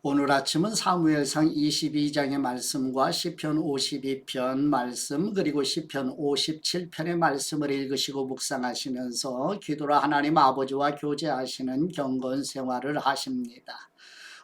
오늘 아침은 사무엘상 22장의 말씀과 시편 52편 말씀 그리고 시편 57편의 말씀을 읽으시고 묵상하시면서 기도로 하나님 아버지와 교제하시는 경건 생활을 하십니다.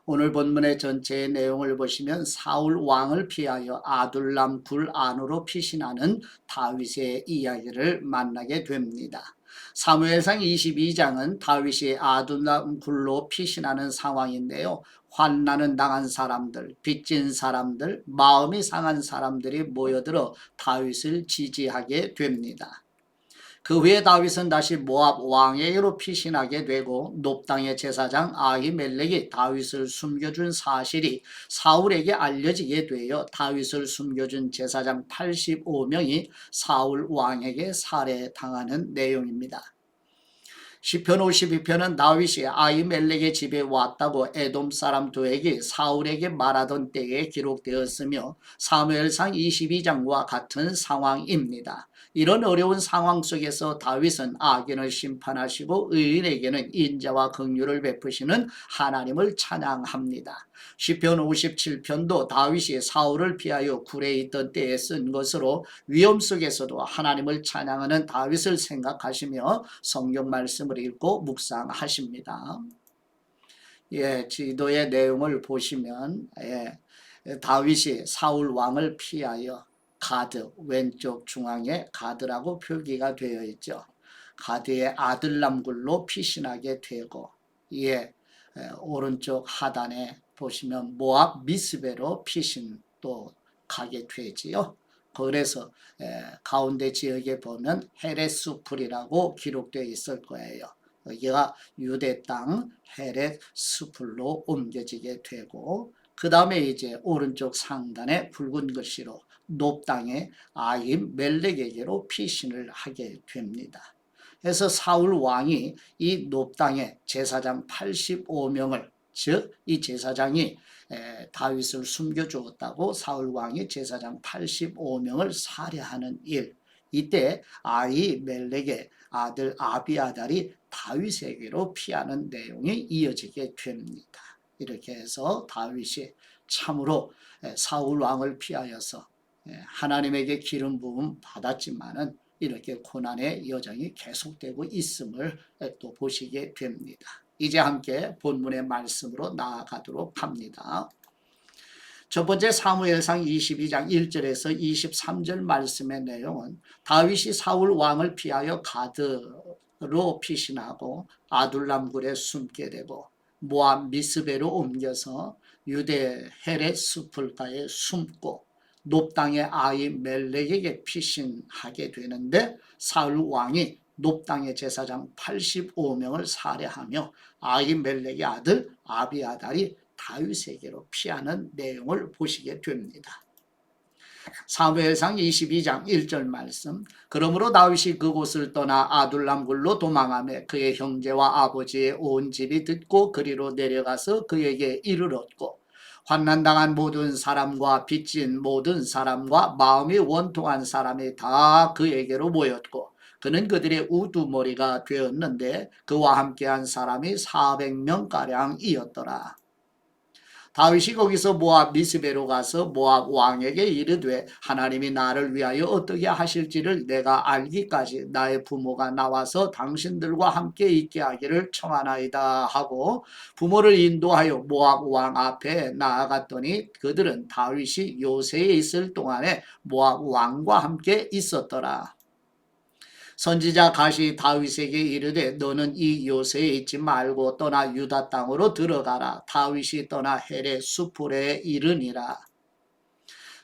오늘 본문의 전체의 내용을 보시면 사울 왕을 피하여 아둘람 굴 안으로 피신하는 다윗의 이야기를 만나게 됩니다. 사무엘상 22장은 다윗이 아둘람 굴로 피신하는 상황인데요. 환난은 당한 사람들, 빚진 사람들, 마음이 상한 사람들이 모여들어 다윗을 지지하게 됩니다. 그 후에 다윗은 다시 모압 왕에게로 피신하게 되고 놉 땅의 제사장 아히멜렉이 다윗을 숨겨준 사실이 사울에게 알려지게 되어 다윗을 숨겨준 제사장 85명이 사울 왕에게 살해당하는 내용입니다. 시편 52편은 다윗이 아히멜렉의 집에 왔다고 에돔 사람 도액이 사울에게 말하던 때에 기록되었으며 사무엘상 22장과 같은 상황입니다. 이런 어려운 상황 속에서 다윗은 악인을 심판하시고 의인에게는 인자와 긍휼을 베푸시는 하나님을 찬양합니다. 시편 57편도 다윗이 사울을 피하여 굴에 있던 때에 쓴 것으로 위험 속에서도 하나님을 찬양하는 다윗을 생각하시며 성경 말씀을 읽고 묵상하십니다. 지도의 내용을 보시면 다윗이 사울 왕을 피하여 가드, 왼쪽 중앙에 가드라고 표기가 되어 있죠. 가드의 아들람굴로 피신하게 되고 오른쪽 하단에 보시면 모압 미스베로 피신 또 가게 되지요. 그래서 가운데 지역에 보면 헤렛수풀이라고 기록되어 있을 거예요. 여기가 유대 땅 헤렛수풀로 옮겨지게 되고 그 다음에 이제 오른쪽 상단에 붉은 글씨로 놉 땅의 아히멜렉에게로 피신을 하게 됩니다. 그래서 사울 왕이 이 놉 땅의 제사장 85명을 즉 이 제사장이 다윗을 숨겨주었다고 사울 왕이 제사장 85명을 살해하는 일, 이때 아히멜렉의 아들 아비아달이 다윗에게로 피하는 내용이 이어지게 됩니다. 이렇게 해서 다윗이 참으로 사울 왕을 피하여서 하나님에게 기름 부음 받았지만은 이렇게 고난의 여정이 계속되고 있음을 또 보시게 됩니다. 이제 함께 본문의 말씀으로 나아가도록 합니다. 첫 번째 사무엘상 22장 1절에서 23절 말씀의 내용은 다윗이 사울 왕을 피하여 가드로 피신하고 아둘람굴에 숨게 되고 모압 미스베로 옮겨서 유대 헤렛 수풀가에 숨고 놉 땅의 아히멜렉에게 피신하게 되는데 사울 왕이 놉 땅의 제사장 85명을 살해하며 아히멜렉의 아들 아비아달이 다윗에게로 피하는 내용을 보시게 됩니다. 사무엘상 22장 1절 말씀. 그러므로 다윗이 그곳을 떠나 아둘람굴로 도망하며 그의 형제와 아버지의 온 집이 듣고 그리로 내려가서 그에게 이르렀고 환난당한 모든 사람과 빚진 모든 사람과 마음이 원통한 사람이 다 그에게로 모였고 그는 그들의 우두머리가 되었는데 그와 함께한 사람이 400명가량이었더라. 다윗이 거기서 모압 미스베로 가서 모압 왕에게 이르되 하나님이 나를 위하여 어떻게 하실지를 내가 알기까지 나의 부모가 나와서 당신들과 함께 있게 하기를 청하나이다 하고 부모를 인도하여 모압 왕 앞에 나아갔더니 그들은 다윗이 요새에 있을 동안에 모압 왕과 함께 있었더라. 선지자 갓이 다윗에게 이르되 너는 이 요새에 있지 말고 떠나 유다 땅으로 들어가라. 다윗이 떠나 헤렛 수풀에 이르니라.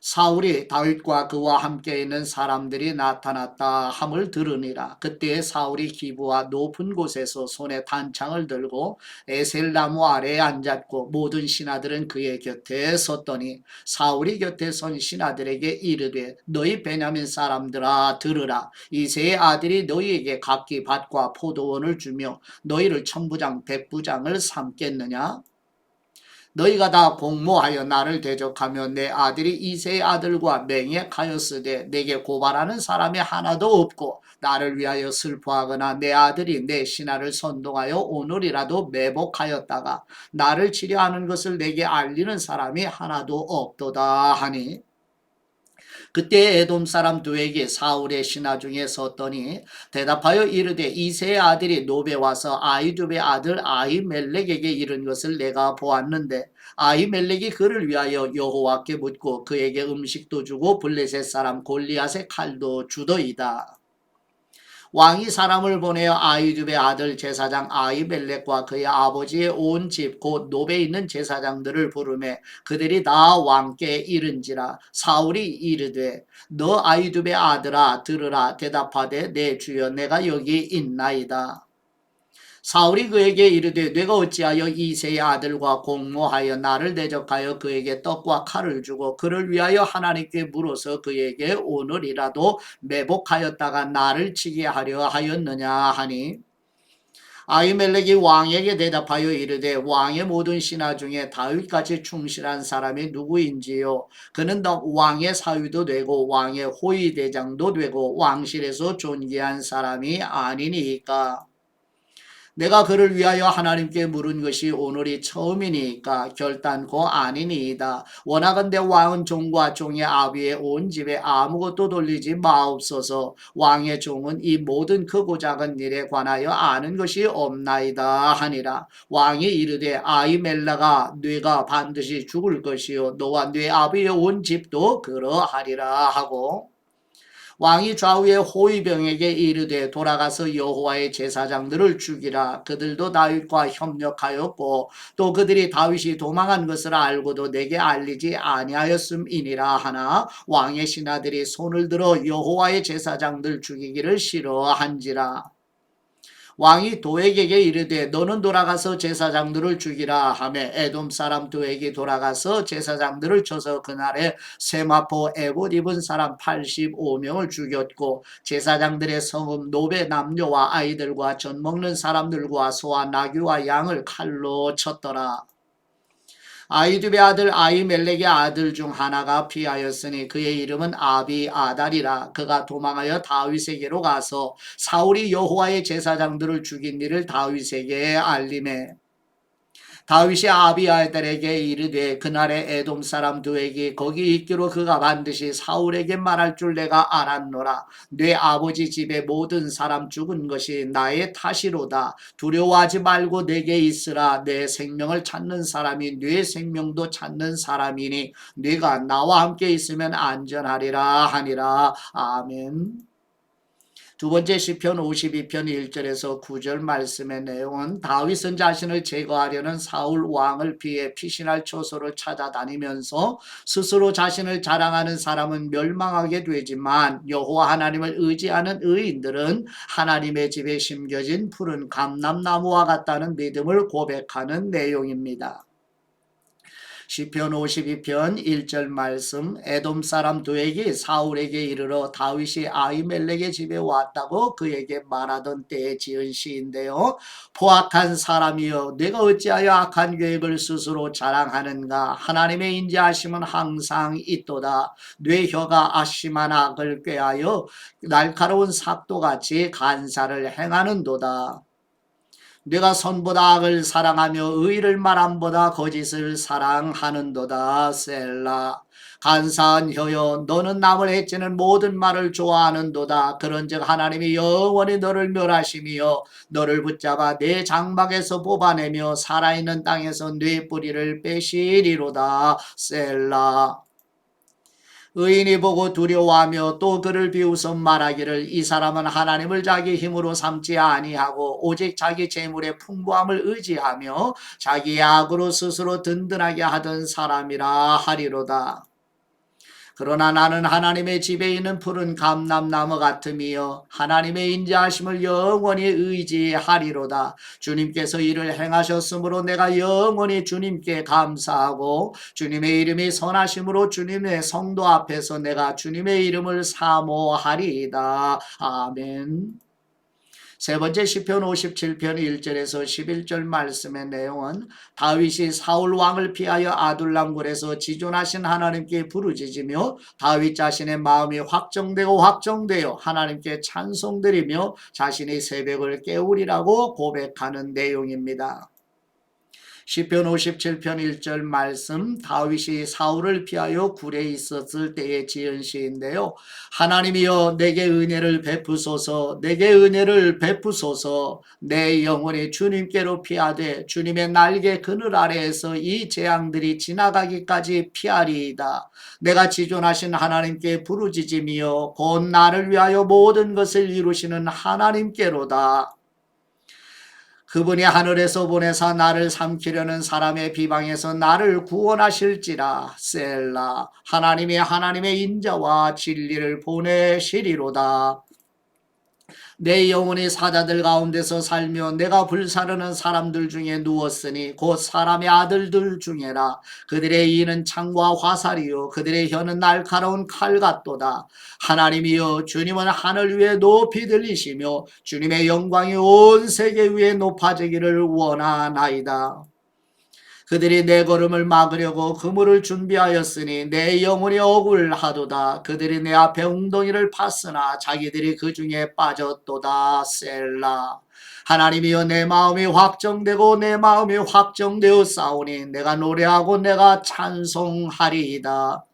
사울이 다윗과 그와 함께 있는 사람들이 나타났다 함을 들으니라. 그때 사울이 기브와 높은 곳에서 손에 단창을 들고 에셀나무 아래에 앉았고 모든 신하들은 그의 곁에 섰더니 사울이 곁에 선 신하들에게 이르되 너희 베냐민 사람들아 들으라. 이새의 아들이 너희에게 각기 밭과 포도원을 주며 너희를 천부장 백부장을 삼겠느냐. 너희가 다 공모하여 나를 대적하며 내 아들이 이새의 아들과 맹약하였으되 내게 고발하는 사람이 하나도 없고 나를 위하여 슬퍼하거나 내 아들이 내 신하를 선동하여 오늘이라도 매복하였다가 나를 치려하는 것을 내게 알리는 사람이 하나도 없도다 하니 그때 에돔 사람 두에게 사울의 신하 중에 섰더니 대답하여 이르되 이새의 아들이 노베 와서 아히두베 아들 아히멜렉에게 이른 것을 내가 보았는데 아히멜렉이 그를 위하여 여호와께 묻고 그에게 음식도 주고 블레셋 사람 골리앗의 칼도 주더이다. 왕이 사람을 보내어 아히두베 아들 제사장 아히멜렉과 그의 아버지의 온 집 곧 노베에 있는 제사장들을 부르매 그들이 다 왕께 이른지라. 사울이 이르되 너 아히두베 아들아 들으라. 대답하되 내 주여 내가 여기 있나이다. 사울이 그에게 이르되 내가 어찌하여 이새의 아들과 공모하여 나를 대적하여 그에게 떡과 칼을 주고 그를 위하여 하나님께 물어서 그에게 오늘이라도 매복하였다가 나를 치게 하려 하였느냐 하니 아히멜렉이 왕에게 대답하여 이르되 왕의 모든 신하 중에 다윗같이 충실한 사람이 누구인지요. 그는 왕의 사위도 되고 왕의 호위대장도 되고 왕실에서 존귀한 사람이 아니니까. 내가 그를 위하여 하나님께 물은 것이 오늘이 처음이니까 결단코 아니니이다. 원하건대 왕은 종과 종의 아비의 온 집에 아무것도 돌리지 마옵소서. 왕의 종은 이 모든 크고 작은 일에 관하여 아는 것이 없나이다 하니라. 왕이 이르되 아히멜렉아 네가 반드시 죽을 것이요 너와 네 아비의 온 집도 그러하리라 하고 왕이 좌우의 호위병에게 이르되 돌아가서 여호와의 제사장들을 죽이라. 그들도 다윗과 협력하였고 또 그들이 다윗이 도망한 것을 알고도 내게 알리지 아니하였음이니라 하나 왕의 신하들이 손을 들어 여호와의 제사장들 죽이기를 싫어한지라. 왕이 도액에게 이르되 너는 돌아가서 제사장들을 죽이라 하매 에돔 사람 도액이 돌아가서 제사장들을 쳐서 그날에 세마포 에봇 입은 사람 85명을 죽였고 제사장들의 성읍 노베 남녀와 아이들과 젖 먹는 사람들과 소와 나귀와 양을 칼로 쳤더라. 아히두베 아들 아히멜렉의 아들 중 하나가 피하였으니 그의 이름은 아비 아달이라. 그가 도망하여 다윗에게로 가서 사울이 여호와의 제사장들을 죽인 일을 다윗에게 알리매 다윗이 아비아달에게 이르되 그날에 에돔 사람 두에게 거기 있기로 그가 반드시 사울에게 말할 줄 내가 알았노라. 네 아버지 집의 모든 사람 죽은 것이 나의 탓이로다. 두려워하지 말고 내게 있으라. 내 생명을 찾는 사람이 네 생명도 찾는 사람이니 네가 나와 함께 있으면 안전하리라 하니라. 아멘. 두 번째 시편 52편 1절에서 9절 말씀의 내용은 다윗은 자신을 제거하려는 사울 왕을 피해 피신할 초소를 찾아다니면서 스스로 자신을 자랑하는 사람은 멸망하게 되지만 여호와 하나님을 의지하는 의인들은 하나님의 집에 심겨진 푸른 감람나무와 같다는 믿음을 고백하는 내용입니다. 시편 52편 1절 말씀 에돔 사람 도액이 사울에게 이르러 다윗이 아히멜렉의 집에 왔다고 그에게 말하던 때에 지은 시인데요. 포악한 사람이여 내가 어찌하여 악한 계획을 스스로 자랑하는가. 하나님의 인자하심은 항상 있도다. 뇌 혀가 아심한 악을 꾀하여 날카로운 삭도같이 간사를 행하는도다. 내가 선보다 악을 사랑하며 의를 말함보다 거짓을 사랑하는도다. 셀라. 간사한 혀여 너는 남을 해치는 모든 말을 좋아하는도다. 그런즉 하나님이 영원히 너를 멸하심이여 너를 붙잡아 내 장막에서 뽑아내며 살아있는 땅에서 네 뿌리를 빼시리로다. 셀라. 의인이 보고 두려워하며 또 그를 비웃어 말하기를 이 사람은 하나님을 자기 힘으로 삼지 아니하고 오직 자기 재물의 풍부함을 의지하며 자기의 악으로 스스로 든든하게 하던 사람이라 하리로다. 그러나 나는 하나님의 집에 있는 푸른 감람나무 같음이여 하나님의 인자하심을 영원히 의지하리로다. 주님께서 이를 행하셨으므로 내가 영원히 주님께 감사하고 주님의 이름이 선하심으로 주님의 성도 앞에서 내가 주님의 이름을 사모하리이다. 아멘. 세 번째 시편 57편 1절에서 11절 말씀의 내용은 다윗이 사울 왕을 피하여 아둘람굴에서 지존하신 하나님께 부르짖으며 다윗 자신의 마음이 확정되어 하나님께 찬송드리며 자신의 새벽을 깨우리라고 고백하는 내용입니다. 시편 57편 1절 말씀, 다윗이 사울을 피하여 굴에 있었을 때의 지은 시인데요. 하나님이여 내게 은혜를 베푸소서, 내게 은혜를 베푸소서. 내 영혼이 주님께로 피하되 주님의 날개 그늘 아래에서 이 재앙들이 지나가기까지 피하리이다. 내가 지존하신 하나님께 부르짖으며 곧 나를 위하여 모든 것을 이루시는 하나님께로다. 그분이 하늘에서 보내사 나를 삼키려는 사람의 비방에서 나를 구원하실지라. 셀라. 하나님이 하나님의 인자와 진리를 보내시리로다. 내 영혼이 사자들 가운데서 살며 내가 불사르는 사람들 중에 누웠으니 곧 사람의 아들들 중에라. 그들의 이는 창과 화살이요 그들의 혀는 날카로운 칼 같도다. 하나님이여 주님은 하늘 위에 높이 들리시며 주님의 영광이 온 세계 위에 높아지기를 원하나이다. 그들이 내 걸음을 막으려고 그물을 준비하였으니 내 영혼이 억울하도다. 그들이 내 앞에 웅덩이를 팠으나 자기들이 그 중에 빠졌도다. 셀라. 하나님이여 내 마음이 확정되어 싸우니 내가 노래하고 내가 찬송하리이다.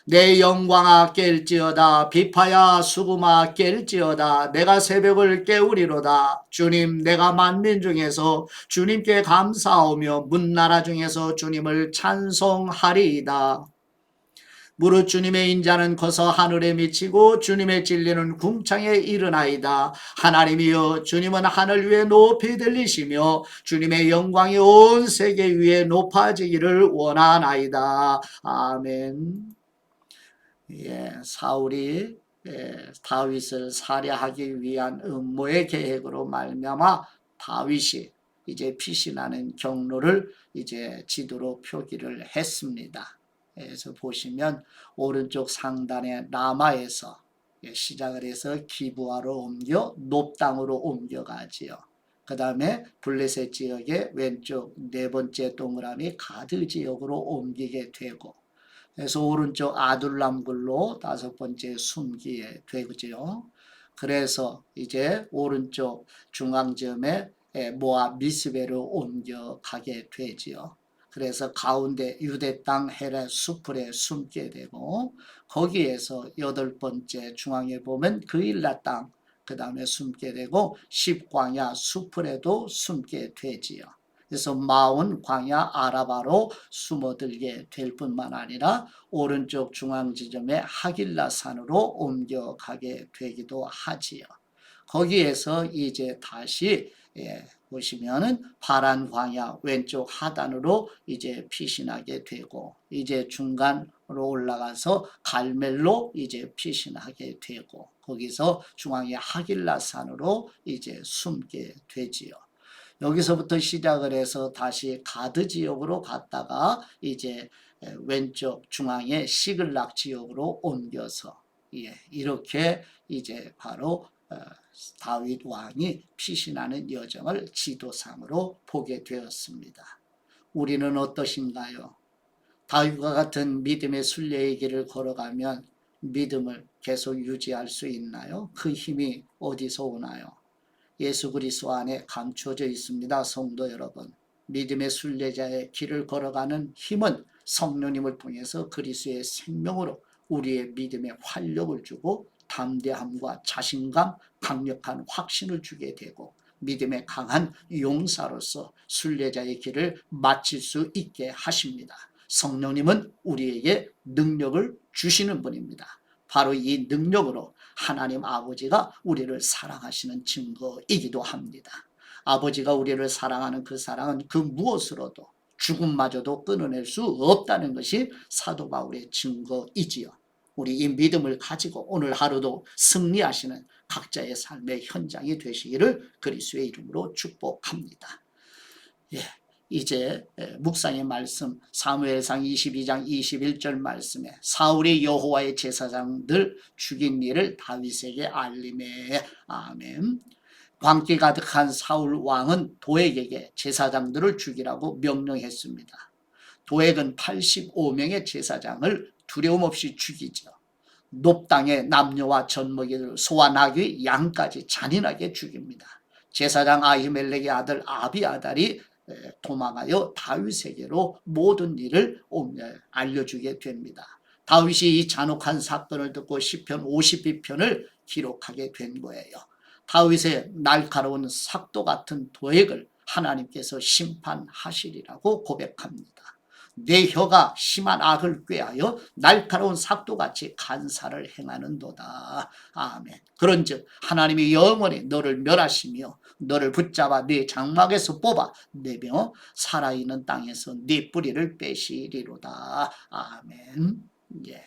내 영광아 깰지어다. 비파야 수금아 깰지어다. 내가 새벽을 깨우리로다. 주님 내가 만민 중에서 주님께 감사하며 문나라 중에서 주님을 찬송하리이다. 무릇 주님의 인자는 커서 하늘에 미치고 주님의 진리는 궁창에 이르나이다. 하나님이여 주님은 하늘 위에 높이 들리시며 주님의 영광이 온 세계 위에 높아지기를 원하나이다. 아멘. 사울이 다윗을 살해하기 위한 음모의 계획으로 말미암아 다윗이 이제 피신하는 경로를 이제 지도로 표기를 했습니다. 그래서 보시면 오른쪽 상단의 라마에서 시작을 해서 기브아로 옮겨 높당으로 옮겨가지요. 그 다음에 블레셋 지역의 왼쪽 네 번째 동그라미 가드 지역으로 옮기게 되고, 그래서 오른쪽 아둘람굴로 다섯 번째 숨기에 되고요. 그래서 이제 오른쪽 중앙점에 모압 미스베로 옮겨가게 되지요. 그래서 가운데 유대 땅 헤렛 수풀에 숨게 되고, 거기에서 여덟 번째 중앙에 보면 그일라 땅, 그 다음에 숨게 되고, 십광야 수풀에도 숨게 되지요. 그래서 마온 광야 아라바로 숨어들게 될 뿐만 아니라 오른쪽 중앙 지점에 하길라산으로 옮겨가게 되기도 하지요. 거기에서 이제 다시 보시면은 파란 광야 왼쪽 하단으로 이제 피신하게 되고, 이제 중간으로 올라가서 갈멜로 이제 피신하게 되고, 거기서 중앙의 하길라산으로 이제 숨게 되지요. 여기서부터 시작을 해서 다시 가드 지역으로 갔다가 이제 왼쪽 중앙의 시글락 지역으로 옮겨서 이렇게 이제 바로 다윗 왕이 피신하는 여정을 지도상으로 보게 되었습니다. 우리는 어떠신가요? 다윗과 같은 믿음의 순례의 길을 걸어가면 믿음을 계속 유지할 수 있나요? 그 힘이 어디서 오나요? 예수 그리스도 안에 감추어져 있습니다. 성도 여러분, 믿음의 순례자의 길을 걸어가는 힘은 성령님을 통해서 그리스도의 생명으로 우리의 믿음에 활력을 주고 담대함과 자신감, 강력한 확신을 주게 되고 믿음의 강한 용사로서 순례자의 길을 마칠 수 있게 하십니다. 성령님은 우리에게 능력을 주시는 분입니다. 바로 이 능력으로 하나님 아버지가 우리를 사랑하시는 증거이기도 합니다. 아버지가 우리를 사랑하는 그 사랑은 그 무엇으로도 죽음마저도 끊어낼 수 없다는 것이 사도 바울의 증거이지요. 우리 이 믿음을 가지고 오늘 하루도 승리하시는 각자의 삶의 현장이 되시기를 그리스도의 이름으로 축복합니다. 이제 묵상의 말씀 사무엘상 22장 21절 말씀에 사울이 여호와의 제사장들 죽인 일을 다윗에게 알림해. 아멘. 광기 가득한 사울 왕은 도액에게 제사장들을 죽이라고 명령했습니다. 도액은 85명의 제사장을 두려움 없이 죽이죠. 높당의 남녀와 젖먹이들 소와 나귀 양까지 잔인하게 죽입니다. 제사장 아히멜렉의 아들 아비아달이 도망하여 다윗에게로 모든 일을 알려주게 됩니다. 다윗이 이 잔혹한 사건을 듣고 시편 52편을 기록하게 된 거예요. 다윗의 날카로운 삭도 같은 도액을 하나님께서 심판하시리라고 고백합니다. 내 혀가 심한 악을 꾀하여 날카로운 삭도같이 간사를 행하는도다. 아멘. 그런즉 하나님이 영원히 너를 멸하시며 너를 붙잡아 네 장막에서 뽑아 내며 살아있는 땅에서 네 뿌리를 빼시리로다. 아멘. 예.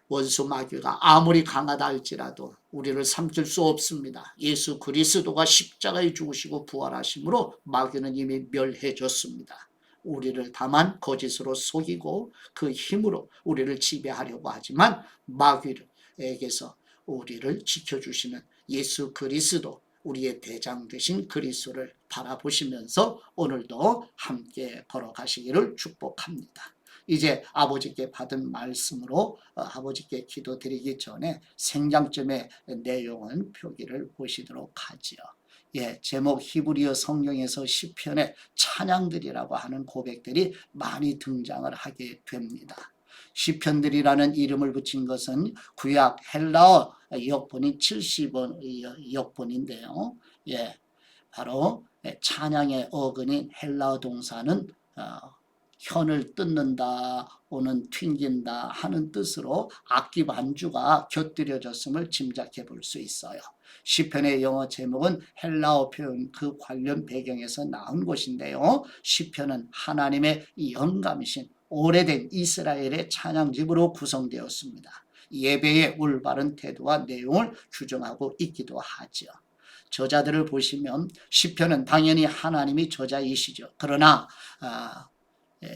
원수 마귀가 아무리 강하다 할지라도 우리를 삼킬 수 없습니다. 예수 그리스도가 십자가에 죽으시고 부활하심으로 마귀는 이미 멸해졌습니다. 우리를 다만 거짓으로 속이고 그 힘으로 우리를 지배하려고 하지만 마귀에게서 우리를 지켜주시는 예수 그리스도, 우리의 대장 되신 그리스도를 바라보시면서 오늘도 함께 걸어가시기를 축복합니다. 이제 아버지께 받은 말씀으로 아버지께 기도드리기 전에 생장점의 내용은 표기를 보시도록 하지요. 예, 제목 히브리어 성경에서 시편의 찬양들이라고 하는 고백들이 많이 등장을 하게 됩니다. 시편들이라는 이름을 붙인 것은 구약 헬라어 역본인 70원 역본인데요. 예, 바로 찬양의 어근인 헬라어 동사는 현을 뜯는다, 오는 튕긴다 하는 뜻으로 악기 반주가 곁들여졌음을 짐작해 볼 수 있어요. 시편의 영어 제목은 헬라어 표현 그 관련 배경에서 나온 것인데요. 시편은 하나님의 영감이신 오래된 이스라엘의 찬양집으로 구성되었습니다. 예배의 올바른 태도와 내용을 규정하고 있기도 하죠. 저자들을 보시면 시편은 당연히 하나님이 저자이시죠. 그러나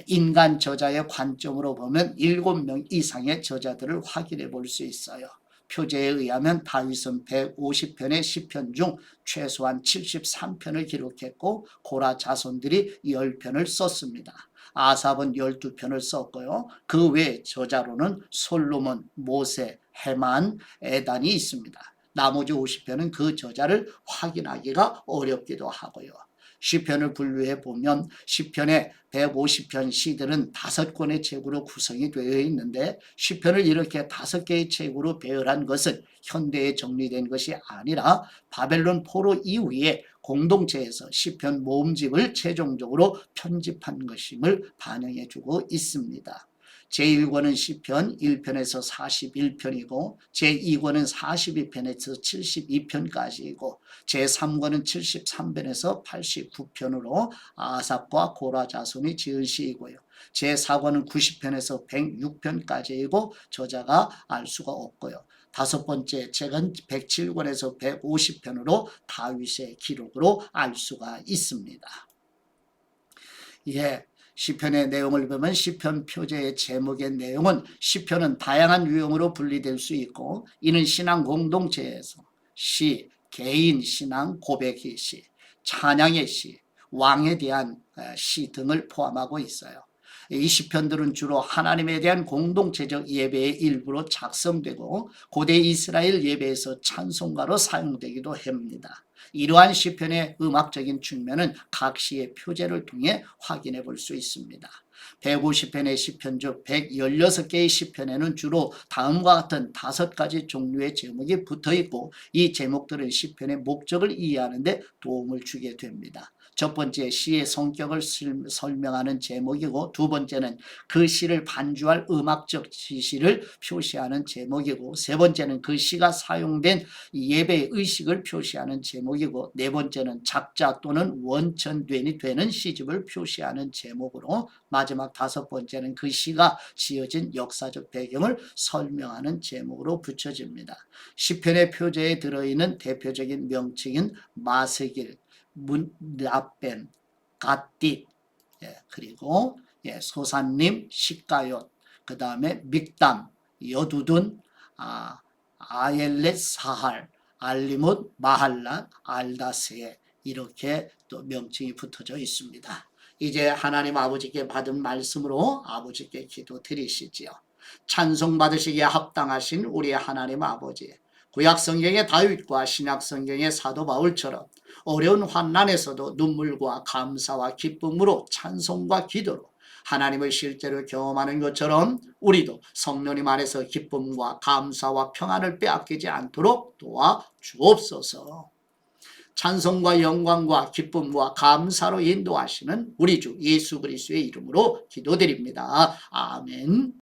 인간 저자의 관점으로 보면 7명 이상의 저자들을 확인해 볼 수 있어요. 표제에 의하면 다윗은 150편의 시편 중 최소한 73편을 기록했고 고라 자손들이 10편을 썼습니다. 아삽은 12편을 썼고요. 그 외 저자로는 솔로몬, 모세, 헤만, 에단이 있습니다. 나머지 50편은 그 저자를 확인하기가 어렵기도 하고요. 시편을 분류해 보면 시편의 150편 시들은 5권의 책으로 구성이 되어 있는데 시편을 이렇게 5개의 책으로 배열한 것은 현대에 정리된 것이 아니라 바벨론 포로 이후에 공동체에서 시편 모음집을 최종적으로 편집한 것임을 반영해 주고 있습니다. 제1권은 시편 1편에서 41편이고 제2권은 42편에서 72편까지이고 제3권은 73편에서 89편으로 아삽과 고라 자손이 지은 시이고요. 제4권은 90편에서 106편까지이고 저자가 알 수가 없고요. 5번째 책은 107권에서 150편으로 다윗의 기록으로 알 수가 있습니다. 예. 시편의 내용을 보면 시편 표제의 제목의 내용은 시편은 다양한 유형으로 분리될 수 있고 이는 신앙 공동체에서 시, 개인 신앙 고백의 시, 찬양의 시, 왕에 대한 시 등을 포함하고 있어요. 이 시편들은 주로 하나님에 대한 공동체적 예배의 일부로 작성되고 고대 이스라엘 예배에서 찬송가로 사용되기도 합니다. 이러한 시편의 음악적인 측면은 각 시의 표제를 통해 확인해 볼 수 있습니다. 150편의 시편 중 116개의 시편에는 주로 다음과 같은 5가지 종류의 제목이 붙어 있고 이 제목들은 시편의 목적을 이해하는 데 도움을 주게 됩니다. 첫 번째 시의 성격을 설명하는 제목이고 두 번째는 그 시를 반주할 음악적 지시를 표시하는 제목이고 세 번째는 그 시가 사용된 예배 의식을 표시하는 제목이고 네 번째는 작자 또는 원천된이 되는 시집을 표시하는 제목으로 마지막 5번째는 그 시가 지어진 역사적 배경을 설명하는 제목으로 붙여집니다. 시편의 표제에 들어있는 대표적인 명칭인 마세길, 문라벤, 갓딧, 그리고 소사님, 시가욤, 그 다음에 믹담, 여두둔, 아엘렛 사할, 알리못, 마할랏, 알다스에 이렇게 또 명칭이 붙어져 있습니다. 이제 하나님 아버지께 받은 말씀으로 아버지께 기도 드리시지요. 찬송 받으시기에 합당하신 우리 하나님 아버지, 구약 성경의 다윗과 신약 성경의 사도 바울처럼 어려운 환난에서도 눈물과 감사와 기쁨으로 찬송과 기도로 하나님을 실제로 경험하는 것처럼 우리도 성령님 안에서 기쁨과 감사와 평안을 빼앗기지 않도록 도와 주옵소서. 찬송과 영광과 기쁨과 감사로 인도하시는 우리 주 예수 그리스도의 이름으로 기도드립니다. 아멘.